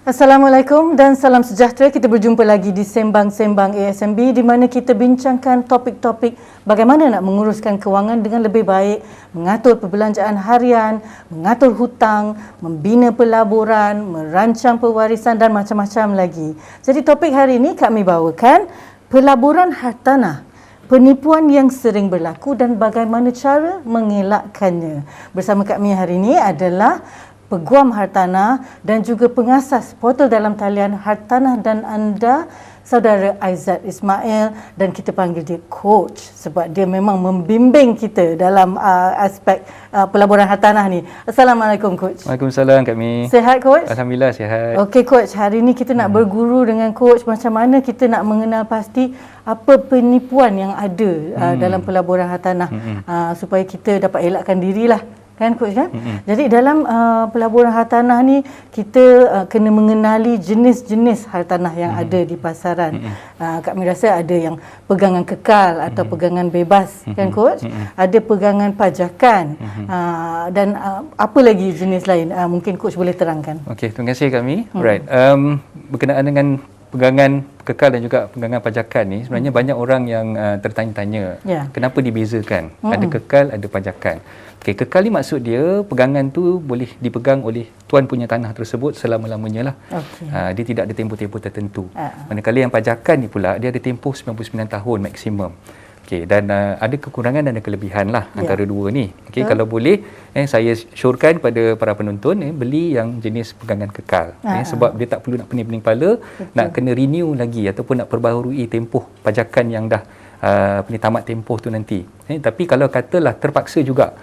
Assalamualaikum dan salam sejahtera. Kita berjumpa lagi di Sembang-Sembang ASMB di mana kita bincangkan topik-topik bagaimana nak menguruskan kewangan dengan lebih baik, mengatur perbelanjaan harian, mengatur hutang, membina pelaburan, merancang pewarisan dan macam-macam lagi. Jadi topik hari ini kami bawakan pelaburan hartanah, penipuan yang sering berlaku dan bagaimana cara mengelakkannya. Bersama kami hari ini adalah Peguam Hartanah dan juga pengasas portal dalam talian Hartanah dan Anda, Saudara Aizat Ismail, dan kita panggil dia Coach sebab dia memang membimbing kita dalam aspek pelaburan hartanah ni. Assalamualaikum Coach. Waalaikumsalam Kak Mi. Sihat Coach? Alhamdulillah sihat. Okey Coach, hari ni kita nak berguru dengan Coach macam mana kita nak mengenal pasti apa penipuan yang ada dalam pelaburan hartanah supaya kita dapat elakkan dirilah. Kan Coach kan? Jadi dalam pelaburan hartanah ni kita kena mengenali jenis-jenis hartanah yang ada di pasaran. Kami rasa ada yang pegangan kekal atau pegangan bebas kan Coach? Ada pegangan pajakan dan apa lagi jenis lain? Mungkin Coach boleh terangkan. Okey, terima kasih Kak Mi. Right. Berkenaan dengan pegangan kekal dan juga pegangan pajakan ni sebenarnya banyak orang yang tertanya-tanya kenapa dibezakan? Ada kekal, ada pajakan. Okey, kekal ni maksud dia pegangan tu boleh dipegang oleh tuan punya tanah tersebut selama-lamanya lah. Dia tidak ada tempoh-tempoh tertentu. Manakala yang pajakan ni pula dia ada tempoh 99 tahun maksimum. Okey, dan ada kekurangan dan ada kelebihan lah antara dua ni. Okey, kalau boleh saya syorkan pada para penonton beli yang jenis pegangan kekal. Sebab dia tak perlu nak pening-pening kepala, nak kena renew lagi ataupun nak perbaharui tempoh pajakan yang dah tamat tempoh tu nanti. Tapi kalau katalah terpaksa juga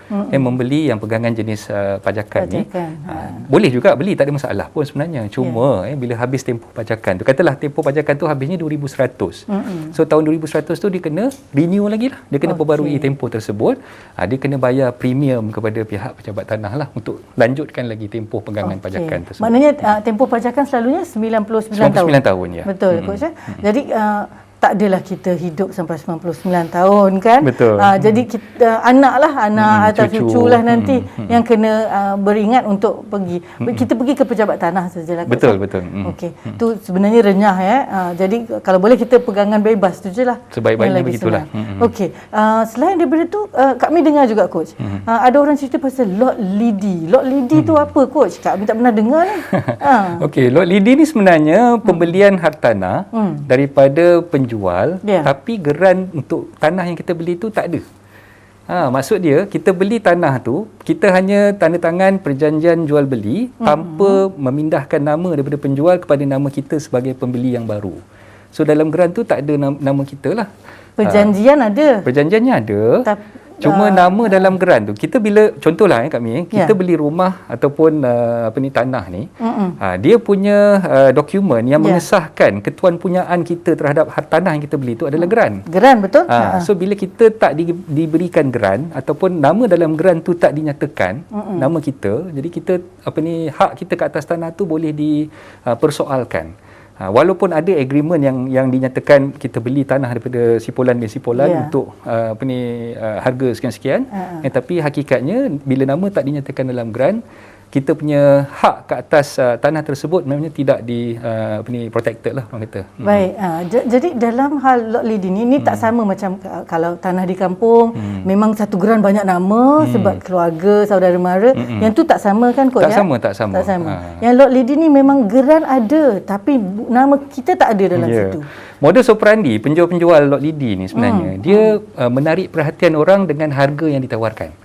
membeli yang pegangan jenis pajakan ni, boleh juga beli, tak ada masalah pun sebenarnya. Cuma bila habis tempoh pajakan tu, katalah tempoh pajakan tu habisnya 2100. So tahun 2100 tu dia kena renew lagi lah. Dia kena perbarui tempoh tersebut. Dia kena bayar premium kepada pihak pejabat tanah lah untuk lanjutkan lagi tempoh pegangan pajakan tersebut. Maknanya tempoh pajakan selalunya 99 tahun. 99 tahun ya. Betul Coach. Jadi tak adalah kita hidup sampai 99 tahun kan. Betul. Jadi kita anak atau cucu lah nanti yang kena beringat untuk pergi. Kita pergi ke pejabat tanah sajalah. Betul. Okey. Tu sebenarnya renyah ya. Jadi kalau boleh kita pegangan bebas tu je lah. Sebaik-baiknya begitulah. Okey. Selain daripada tu kami dengar juga Coach. Ada orang cerita pasal lot lidi. Lot lidi tu apa Coach? Kami tak pernah dengar ni. Okey, lot lidi ni sebenarnya pembelian hartanah daripada penjual, tapi geran untuk tanah yang kita beli tu tak ada. Maksud dia kita beli tanah tu, kita hanya tanda tangan perjanjian jual beli tanpa memindahkan nama daripada penjual kepada nama kita sebagai pembeli yang baru. So dalam geran tu tak ada nama kita lah. Perjanjian ada. Perjanjiannya ada. Cuma nama dalam geran tu, kita bila contohlah kami kita beli rumah ataupun tanah ni, dia punya dokumen yang mengesahkan ketuan punyaan kita terhadap tanah yang kita beli tu adalah geran. Geran betul? So bila kita tak diberikan geran ataupun nama dalam geran tu tak dinyatakan nama kita, jadi kita hak kita ke atas tanah tu boleh dipersoalkan. Walaupun ada agreement yang dinyatakan kita beli tanah daripada sipolan bin sipolan untuk harga sekian-sekian, tapi hakikatnya bila nama tak dinyatakan dalam geran, kita punya hak ke atas tanah tersebut memangnya tidak protected lah orang kata. Baik. Jadi dalam hal lot lidi ni tak sama macam kalau tanah di kampung memang satu geran banyak nama sebab keluarga, saudara mara. Yang tu tak sama kan Coach? Tak sama. Yang lot lidi ni memang geran ada tapi nama kita tak ada dalam situ. Modus operandi penjual-penjual lot lidi ni sebenarnya dia menarik perhatian orang dengan harga yang ditawarkan.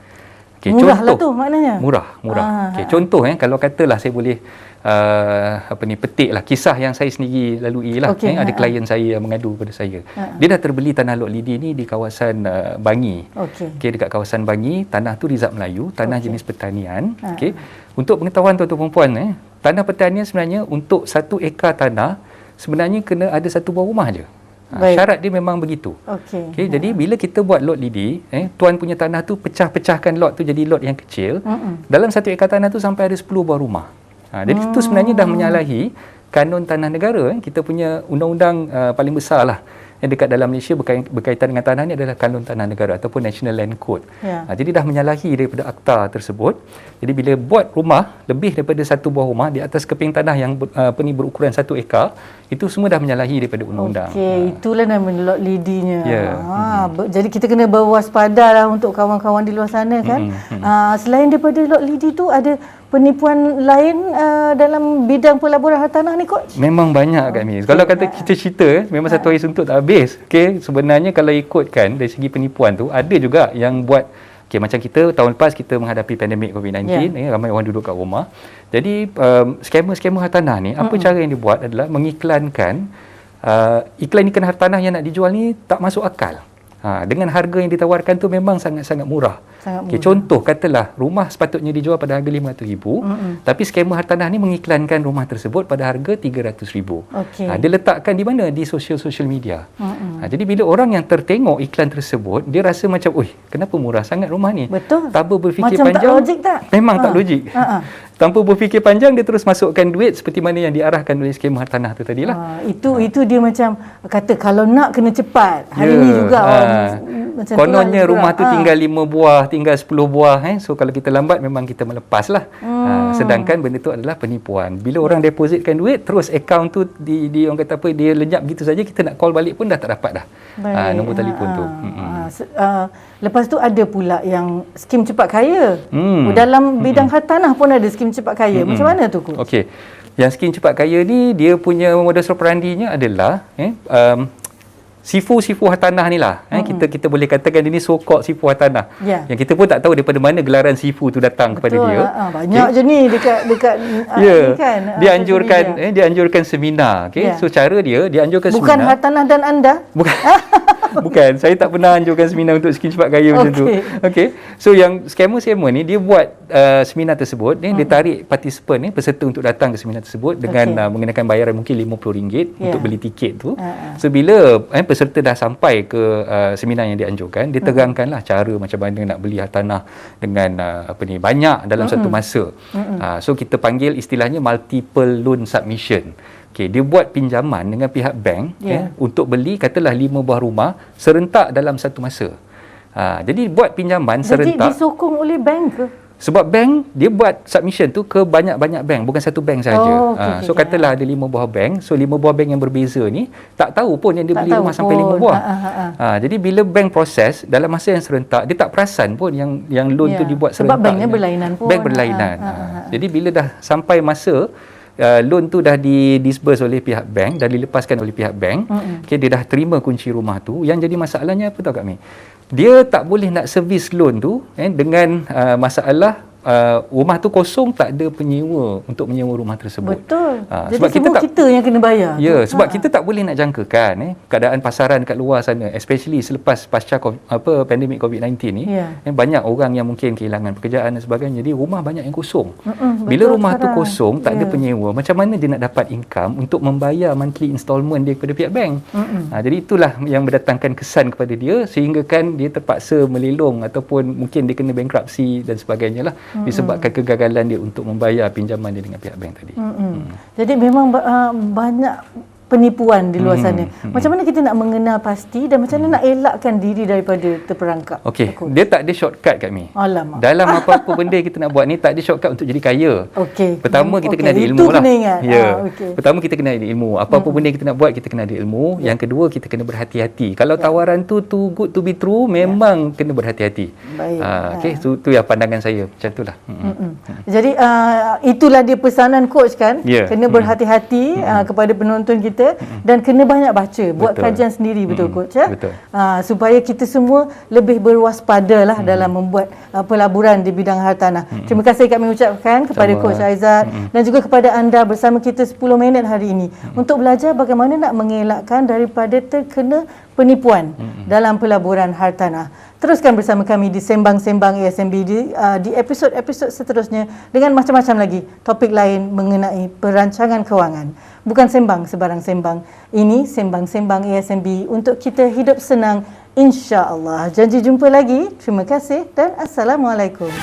Okay, murah lah tu maknanya. Murah. Okay, contoh kalau katalah saya boleh petik lah kisah yang saya sendiri lalui lah. Ada klien saya yang mengadu kepada saya. Dia dah terbeli tanah lot lidi ni di kawasan Bangi. Dekat kawasan Bangi, tanah tu Rizab Melayu, tanah jenis pertanian. Untuk pengetahuan tuan-tuan dan puan, tanah pertanian sebenarnya untuk 1 ekar tanah sebenarnya kena ada 1 buah rumah je. Syarat dia memang begitu. Jadi bila kita buat lot lidi, tuan punya tanah tu pecahkan lot tu jadi lot yang kecil. Dalam 1 ekar tanah tu sampai ada 10 buah rumah. Jadi itu sebenarnya dah menyalahi kanun tanah negara. Kita punya undang-undang paling besar lah yang dekat dalam Malaysia berkaitan dengan tanah ni adalah Kanun Tanah Negara ataupun National Land Code. Jadi dah menyalahi daripada akta tersebut. Jadi bila buat rumah lebih daripada satu buah rumah di atas keping tanah yang berukuran 1 ekar, itu semua dah menyalahi daripada undang-undang. Okey, itulah nama lot lidinya. Jadi kita kena berwaspada lah untuk kawan-kawan di luar sana kan. Selain daripada lot lidi tu, ada penipuan lain dalam bidang pelaburan hartanah ni, Coach? Memang banyak Kak Mi. Kalau kata kita cerita, memang satu hari suntuk tak habis. Okey, sebenarnya kalau ikutkan dari segi penipuan tu, ada juga yang buat macam kita tahun lepas kita menghadapi pandemik COVID-19, ramai orang duduk kat rumah. Jadi skamer-skamer hartanah ni, apa cara yang dibuat adalah mengiklankan iklan hartanah yang nak dijual ni tak masuk akal. Dengan harga yang ditawarkan tu memang sangat-sangat murah. Contoh, katalah rumah sepatutnya dijual pada harga RM500,000, tapi skamer hartanah ni mengiklankan rumah tersebut pada harga RM300,000. Dia letakkan di mana? Di social media. Jadi bila orang yang tertengok iklan tersebut, dia rasa macam, kenapa murah sangat rumah ni? Betul. Tanpa berfikir macam panjang. Tak logik tak? Memang tak logik. Tanpa berfikir panjang, dia terus masukkan duit seperti mana yang diarahkan oleh skamer hartanah tu tadilah. Itu dia macam kata kalau nak kena cepat. Hari ni juga macam kononnya rumah tu tinggal 5 buah, tinggal 10 buah. So kalau kita lambat memang kita melepas lah. Sedangkan benda tu adalah penipuan. Bila orang depositkan duit, terus akaun tu orang kata apa, dia lenyap gitu saja, kita nak call balik pun dah tak dapat dah. Nombor telefon tu. Lepas tu ada pula yang skim cepat kaya. Dalam bidang hartanah pun ada skim cepat kaya. Macam mana tu, Coach? Okey. Yang skim cepat kaya ni, dia punya modus operandinya adalah sifu hartanah ni lah. Kita boleh katakan dia ni so-called sifu hartanah. Yang kita pun tak tahu daripada mana gelaran sifu tu datang kepada dia. Banyak je ni dekat ni kan. Dia anjurkan seminar. So cara dia anjurkan seminar. Bukan hartanah dan anda? Bukan. Bukan, saya tak pernah anjurkan seminar untuk skim cepat kaya macam tu. Okey. So yang skamer ni dia buat seminar tersebut, dia tarik participant peserta untuk datang ke seminar tersebut dengan mengenakan bayaran mungkin RM50 untuk beli tiket tu. So bila peserta dah sampai ke seminar yang dianjurkan, dia terangkanlah cara macam mana nak beli hartanah dengan banyak dalam satu masa. So kita panggil istilahnya multiple loan submission. Dia buat pinjaman dengan pihak bank untuk beli katalah 5 buah rumah serentak dalam satu masa. Jadi buat pinjaman serentak. Jadi disokong oleh bank ke? Sebab bank dia buat submission tu ke banyak-banyak bank, bukan satu bank saja. So katalah ada 5 buah bank, so 5 buah bank yang berbeza ni tak tahu pun yang dia beli rumah sampai 5 buah. Jadi bila bank proses dalam masa yang serentak, dia tak perasan pun yang loan tu dibuat serentak. Sebab banknya berlainan pun. Bank berlainan. Jadi bila dah sampai masa loan tu dah di-disburse oleh pihak bank, dah dilepaskan oleh pihak bank, dia dah terima kunci rumah tu. Yang jadi masalahnya apa tahu Kak Mi? Dia tak boleh nak servis loan tu dengan masalah rumah tu kosong, tak ada penyewa untuk menyewa rumah tersebut. Betul. Jadi sebab kita yang kena bayar. Ya, sebab kita tak boleh nak jangkakan keadaan pasaran kat luar sana, especially selepas pasca pandemik COVID-19 ni. Banyak orang yang mungkin kehilangan pekerjaan dan sebagainya. Jadi rumah banyak yang kosong. Bila rumah tu kosong, tak ada penyewa, macam mana dia nak dapat income untuk membayar monthly installment dia kepada pihak bank? Jadi itulah yang mendatangkan kesan kepada dia, sehingga kan dia terpaksa melelong ataupun mungkin dia kena bankruptcy dan sebagainya lah. Disebabkan kegagalan dia untuk membayar pinjaman dia dengan pihak bank tadi. Jadi memang banyak penipuan di luar sana. Macam mana kita nak mengenal pasti dan macam mana nak elakkan diri daripada terperangkap? Okey, dia tak ada shortcut Kak Mi. Alamak. Dalam apa-apa benda kita nak buat ni, tak ada shortcut untuk jadi kaya. Pertama kita kena ada ilmu lah. Kena ingat. Pertama kita kena ada ilmu. Apa-apa benda kita nak buat, kita kena ada ilmu. Yang kedua, kita kena berhati-hati. Kalau tawaran tu too good to be true, memang kena berhati-hati. Okey, tu yang pandangan saya. Macam itulah. Jadi itulah dia pesanan coach kan? Kena berhati-hati kepada penonton kita. Dan kena banyak baca, buat kajian sendiri, betul coach ya? Betul. Supaya kita semua lebih berwaspada lah dalam membuat pelaburan di bidang hartanah. Terima kasih kami ucapkan kepada Coach Aizat dan juga kepada anda bersama kita 10 minit hari ini untuk belajar bagaimana nak mengelakkan daripada terkena penipuan dalam pelaburan hartanah. Teruskan bersama kami di Sembang-Sembang ASMB di episod-episod seterusnya dengan macam-macam lagi topik lain mengenai perancangan kewangan. Bukan sembang sebarang sembang. Ini Sembang-Sembang ASMB untuk kita hidup senang, insya-Allah. Janji jumpa lagi. Terima kasih dan Assalamualaikum.